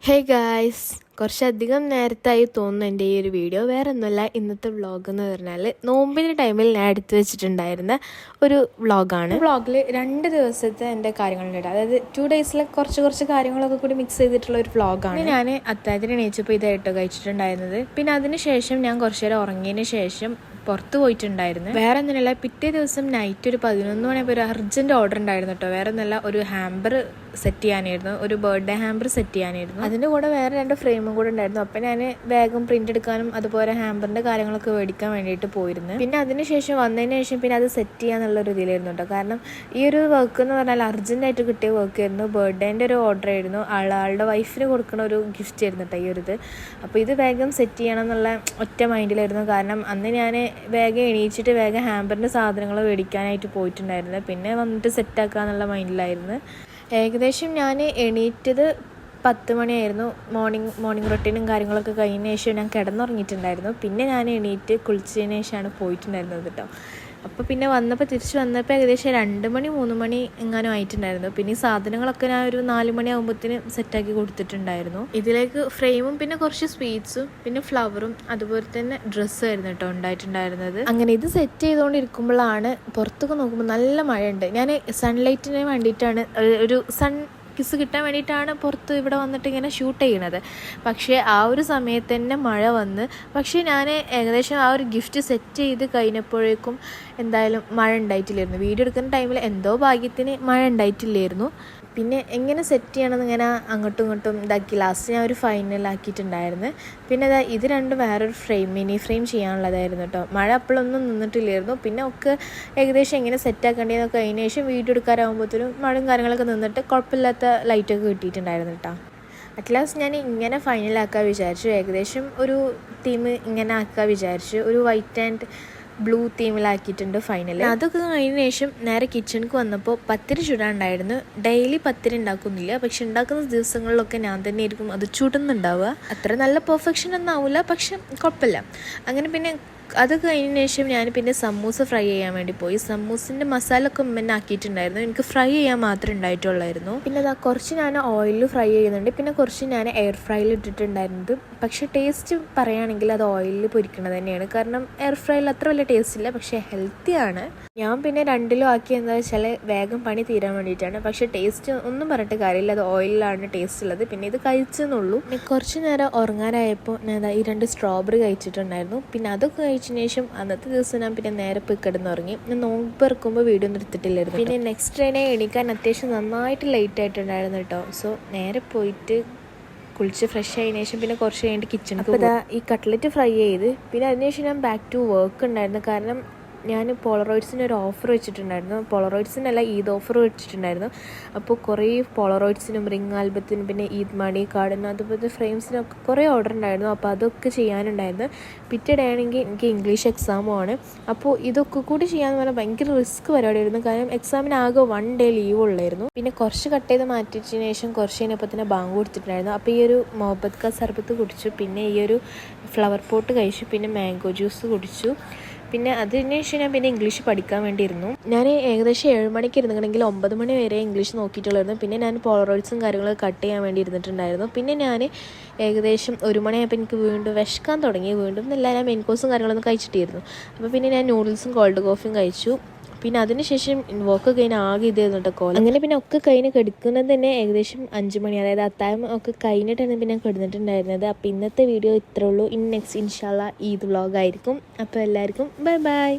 Hey guys, കുറച്ചധികം നേരത്തായി തോന്നുന്നു എൻ്റെ ഈ ഒരു വീഡിയോ. വേറെ ഒന്നുമല്ല, ഇന്നത്തെ വ്ളോഗ് എന്ന് പറഞ്ഞാൽ നോമ്പിൻ്റെ ടൈമിൽ ഞാൻ എടുത്തു വെച്ചിട്ടുണ്ടായിരുന്ന ഒരു വ്ളോഗാണ്. വ്ളോഗിൽ 2 ദിവസത്തെ എൻ്റെ കാര്യങ്ങളുണ്ട്. അതായത് 2 ഡേയ്സിലെ കുറച്ച് കാര്യങ്ങളൊക്കെ കൂടി മിക്സ് ചെയ്തിട്ടുള്ള ഒരു വ്ളോഗാണ്. ഞാൻ അത്താഴത്തിന് എണീച്ചപ്പോൾ ഇതായിട്ടോ കഴിച്ചിട്ടുണ്ടായിരുന്നത്. പിന്നെ അതിന് ശേഷം ഞാൻ കുറച്ച് നേരം ഉറങ്ങിയതിന് ശേഷം പുറത്ത് പോയിട്ടുണ്ടായിരുന്നു. വേറെ ഒന്നുമില്ല, പിറ്റേ ദിവസം നൈറ്റ് ഒരു 11 മണിയായപ്പോൾ ഒരു അർജൻറ്റ് ഓർഡർ ഉണ്ടായിരുന്നു കേട്ടോ. വേറെ ഒന്നുമല്ല, ഒരു ഹാമ്പർ സെറ്റ് ചെയ്യാനായിരുന്നു, ഒരു ബർത്ത്ഡേ ഹാമ്പർ സെറ്റ് ചെയ്യാനായിരുന്നു. അതിൻ്റെ കൂടെ വേറെ 2 ഫ്രെയിമും കൂടെ ഉണ്ടായിരുന്നു. അപ്പം ഞാൻ വേഗം പ്രിൻ്റ് എടുക്കാനും അതുപോലെ ഹാമ്പറിൻ്റെ കാര്യങ്ങളൊക്കെ മേടിക്കാൻ വേണ്ടിയിട്ട് പോയിരുന്നു. പിന്നെ അതിനുശേഷം വന്നതിന് ശേഷം പിന്നെ അത് സെറ്റ് ചെയ്യാന്നുള്ളൊരു ഇതിലായിരുന്നു കേട്ടോ. കാരണം ഈ ഒരു വർക്ക് എന്ന് പറഞ്ഞാൽ അർജൻറ്റായിട്ട് കിട്ടിയ വർക്ക് ആയിരുന്നു. ബർത്ത്ഡേൻ്റെ ഒരു ഓർഡർ ആയിരുന്നു, ആളുടെ വൈഫിന് കൊടുക്കുന്ന ഒരു ഗിഫ്റ്റ് ആയിരുന്നു കേട്ടോ ഈ ഒരു ഇത്. അപ്പോൾ ഇത് വേഗം സെറ്റ് ചെയ്യണം എന്നുള്ള ഒറ്റ മൈൻഡിലായിരുന്നു. കാരണം അന്ന് ഞാൻ വേഗം എണീച്ചിട്ട് വേഗം ഹാമ്പറിൻ്റെ സാധനങ്ങൾ മേടിക്കാനായിട്ട് പോയിട്ടുണ്ടായിരുന്നു. പിന്നെ വന്നിട്ട് സെറ്റാക്കുക എന്നുള്ള മൈൻഡിലായിരുന്നു. ഏകദേശം ഞാൻ എണീറ്റത് 10 മണിയായിരുന്നു. മോർണിംഗ് റൊട്ടീനും കാര്യങ്ങളൊക്കെ കഴിഞ്ഞതിന് ശേഷം ഞാൻ കിടന്നുറങ്ങിയിട്ടുണ്ടായിരുന്നു. പിന്നെ ഞാൻ എണീറ്റ് കുളിച്ചതിന് ശേഷമാണ് പോയിട്ടുണ്ടായിരുന്നത് കേട്ടോ. അപ്പോൾ പിന്നെ തിരിച്ച് വന്നപ്പോൾ ഏകദേശം 2 മണി 3 മണി എങ്ങാനും ആയിട്ടുണ്ടായിരുന്നു. പിന്നെ ഈ സാധനങ്ങളൊക്കെ ഞാൻ ഒരു 4 മണി ആകുമ്പോഴത്തേന് സെറ്റാക്കി കൊടുത്തിട്ടുണ്ടായിരുന്നു. ഇതിലേക്ക് ഫ്രെയിമും പിന്നെ കുറച്ച് സ്വീറ്റ്സും പിന്നെ ഫ്ലവറും അതുപോലെ തന്നെ ഡ്രസ്സായിരുന്നു കേട്ടോ ഉണ്ടായിട്ടുണ്ടായിരുന്നത്. അങ്ങനെ ഇത് സെറ്റ് ചെയ്തുകൊണ്ടിരിക്കുമ്പോഴാണ് പുറത്തൊക്കെ നോക്കുമ്പോൾ നല്ല മഴയുണ്ട്. ഞാൻ സൺലൈറ്റിന് വേണ്ടിയിട്ടാണ് ഒരു കിസ് കിട്ടാൻ വേണ്ടിയിട്ടാണ് പുറത്ത് ഇവിടെ വന്നിട്ട് ഇങ്ങനെ ഷൂട്ട് ചെയ്യണത്. പക്ഷേ ആ ഒരു സമയത്ത് തന്നെ മഴ വന്ന്. പക്ഷേ ഞാൻ ഏകദേശം ആ ഒരു ഗിഫ്റ്റ് സെറ്റ് ചെയ്ത് കഴിഞ്ഞപ്പോഴേക്കും എന്തായാലും മഴ ഉണ്ടായിട്ടില്ലായിരുന്നു. വീഡിയോ എടുക്കുന്ന ടൈമിൽ എന്തോ ഭാഗ്യത്തിന് മഴ ഉണ്ടായിട്ടില്ലായിരുന്നു. പിന്നെ എങ്ങനെ സെറ്റ് ചെയ്യണമെന്ന് ഇങ്ങനെ അങ്ങോട്ടും ഇങ്ങോട്ടും ഇതാക്കി ലാസ്റ്റ് ഞാൻ ഒരു ഫൈനലാക്കിയിട്ടുണ്ടായിരുന്നു. പിന്നെ ഇത് രണ്ടും വേറൊരു മിനി ഫ്രെയിം ചെയ്യാനുള്ളതായിരുന്നു കേട്ടോ. മഴ അപ്പോഴൊന്നും നിന്നിട്ടില്ലായിരുന്നു. പിന്നെ ഒക്കെ ഏകദേശം എങ്ങനെ സെറ്റാക്കേണ്ടതെന്നൊക്കെ അതിന് ശേഷം വീഡിയോ എടുക്കാറാകുമ്പോഴത്തേനും മഴയും കാര്യങ്ങളൊക്കെ നിന്നിട്ട് കുഴപ്പമില്ലാത്ത ലൈറ്റൊക്കെ കിട്ടിയിട്ടുണ്ടായിരുന്നു കേട്ടോ. അറ്റ്ലാസ്റ്റ് ഞാൻ ഇങ്ങനെ ഫൈനലാക്കാൻ വിചാരിച്ചു. ഏകദേശം ഒരു തീം ഇങ്ങനെ ആക്കാൻ വിചാരിച്ചു. ഒരു വൈറ്റ് ആൻഡ് ബ്ലൂ തീമിലാക്കിയിട്ടുണ്ട് ഫൈനൽ. അതൊക്കെ കഴിഞ്ഞ ശേഷം നേരെ കിച്ചണിക്ക് വന്നപ്പോൾ പത്തിരി ചുടാണ്ടായിരുന്നു. ഡെയിലി പത്തിരി ഉണ്ടാക്കുന്നില്ല, പക്ഷെ ഉണ്ടാക്കുന്ന ദിവസങ്ങളിലൊക്കെ ഞാൻ തന്നെ ആയിരിക്കും അത് ചുടുന്നുണ്ടാവുക. അത്ര നല്ല പെർഫെക്ഷൻ ഒന്നും ആവില്ല, പക്ഷെ കുഴപ്പമില്ല. അങ്ങനെ പിന്നെ അത് കഴിഞ്ഞ ശേഷം ഞാൻ പിന്നെ സമൂസ ഫ്രൈ ചെയ്യാൻ വേണ്ടി പോയി. സമൂസിൻ്റെ മസാല ഒക്കെ ഉമ്മന്നെ ആക്കിയിട്ടുണ്ടായിരുന്നു. എനിക്ക് ഫ്രൈ ചെയ്യാൻ മാത്രമേ ഉണ്ടായിട്ടുള്ളായിരുന്നു. പിന്നെ കുറച്ച് ഞാൻ ഓയിലിൽ ഫ്രൈ ചെയ്യുന്നുണ്ട്, പിന്നെ കുറച്ച് ഞാൻ എയർ ഫ്രൈയിൽ ഇട്ടിട്ടുണ്ടായിരുന്നത്. പക്ഷേ ടേസ്റ്റ് പറയുകയാണെങ്കിൽ അത് ഓയിലിൽ പൊരിക്കണത് തന്നെയാണ്. കാരണം എയർ ഫ്രൈയിൽ അത്ര വലിയ ടേസ്റ്റ് ഇല്ല, പക്ഷേ ഹെൽത്തിയാണ്. ഞാൻ പിന്നെ 2 ആക്കി എന്താ വെച്ചാൽ വേഗം പണി തീരാൻ വേണ്ടിയിട്ടാണ്. പക്ഷേ ടേസ്റ്റ് ഒന്നും പറഞ്ഞിട്ട് കാര്യമില്ല, അത് ഓയിലിലാണ് ടേസ്റ്റ് ഉള്ളത്. പിന്നെ ഇത് കഴിച്ചെന്നുള്ളൂ. പിന്നെ കുറച്ച് നേരം ഉറങ്ങാനായപ്പോൾ ഞാൻ ഈ 2 സ്ട്രോബെറി കഴിച്ചിട്ടുണ്ടായിരുന്നു. പിന്നെ അതൊക്കെ കഴിച്ചതിന് ശേഷം അന്നത്തെ ദിവസം ഞാൻ പിന്നെ നേരെ പോയി കിടന്നുറങ്ങി. ഞാൻ നോമ്പ് ഇറക്കുമ്പോൾ വീഡിയോ ഒന്നും എടുത്തിട്ടില്ലായിരുന്നു. പിന്നെ നെക്സ്റ്റ് ട്രെയിനെ എണീക്കാൻ അത്യാവശ്യം നന്നായിട്ട് ലേറ്റ് ആയിട്ടുണ്ടായിരുന്നു കേട്ടോ. സോ നേരെ പോയിട്ട് കുളിച്ച് ഫ്രഷ് ആയതിനു ശേഷം പിന്നെ കുറച്ച് കഴിഞ്ഞിട്ട് കിച്ചണിൽ അപ്പോൾ ഈ കട്ട്ലറ്റ് ഫ്രൈ ചെയ്ത് പിന്നെ അതിനുശേഷം ഞാൻ ബാക്ക് ടു വർക്ക് ഉണ്ടായിരുന്നു. കാരണം ഞാൻ പോളറോയിഡ്സിന് ഒരു ഓഫർ വെച്ചിട്ടുണ്ടായിരുന്നു. പോളറോയിഡ്സിനല്ല, ഈദ് ഓഫർ വെച്ചിട്ടുണ്ടായിരുന്നു. അപ്പോൾ കുറേ പോളറോയിഡ്സിനും റിംഗ് ആൽബത്തിനും പിന്നെ ഈദ് മണി കാർഡിനും അതുപോലെ ഫ്രെയിംസിനൊക്കെ കുറേ ഓർഡർ ഉണ്ടായിരുന്നു. അപ്പോൾ അതൊക്കെ ചെയ്യാനുണ്ടായിരുന്നു. പിറ്റേ ഡേ ആണെങ്കിൽ എനിക്ക് ഇംഗ്ലീഷ് എക്സാമുമാണ്. അപ്പോൾ ഇതൊക്കെ കൂടി ചെയ്യാമെന്ന് പറഞ്ഞാൽ ഭയങ്കര റിസ്ക് പരിപാടിയായിരുന്നു. കാരണം എക്സാമിന് ആകെ 1 ഡേ ലീവ് ഉള്ളായിരുന്നു. പിന്നെ കുറച്ച് കട്ട് ചെയ്ത് മാറ്റിയതിന് ശേഷം കുറച്ച് കഴിഞ്ഞപ്പോൾ തന്നെ ബാങ്ക് കൊടുത്തിട്ടുണ്ടായിരുന്നു. അപ്പോൾ ഈ ഒരു മൊഹബത്ത് കാ സർബത്ത് കുടിച്ചു, പിന്നെ ഈ ഒരു ഫ്ലവർ പോട്ട് കഴിച്ചു, പിന്നെ മാംഗോ ജ്യൂസ് കുടിച്ചു. പിന്നെ അതിന് ശേഷം ഞാൻ പിന്നെ ഇംഗ്ലീഷ് പഠിക്കാൻ വേണ്ടിയിരുന്നു. ഞാൻ ഏകദേശം 7 മണിക്ക് ഇരുന്നിട്ടുണ്ടെങ്കിൽ 9 മണി വരെ ഇംഗ്ലീഷ് നോക്കിയിട്ടുള്ളായിരുന്നു. പിന്നെ ഞാൻ പോളറോയിഡ്സും കാര്യങ്ങളൊക്കെ കട്ട് ചെയ്യാൻ വേണ്ടി ഇരുന്നിട്ടുണ്ടായിരുന്നു. പിന്നെ ഞാൻ ഏകദേശം 1 മണിയായപ്പോൾ എനിക്ക് വീണ്ടും വിശക്കാൻ തുടങ്ങി. വീണ്ടും എന്നല്ല, ഞാൻ മെയിൻ കോഴ്സും കാര്യങ്ങളൊന്നും കഴിച്ചിട്ടായിരുന്നു. അപ്പോൾ പിന്നെ ഞാൻ നൂഡിൽസും കോൾഡ് കോഫിയും കഴിച്ചു. പിന്നെ അതിനുശേഷം വർക്ക് കഴിഞ്ഞ് ആകെ ഇതായിരുന്നു കേട്ടോ കോലം. അങ്ങനെ പിന്നെ ഒക്കെ കഴിഞ്ഞ് കിടക്കുന്നത് തന്നെ ഏകദേശം 5 മണി, അതായത് അത്താഴം ഒക്കെ കഴിഞ്ഞിട്ടാണ് പിന്നെ കിടന്നിട്ടുണ്ടായിരുന്നത്. അപ്പോൾ ഇന്നത്തെ വീഡിയോ ഇത്രേ ഉള്ളൂ. നെക്സ്റ്റ് ഇൻഷാല്ലാ ഈദ് വ്ളോഗായിരിക്കും. അപ്പോൾ എല്ലാവർക്കും ബൈ ബൈ.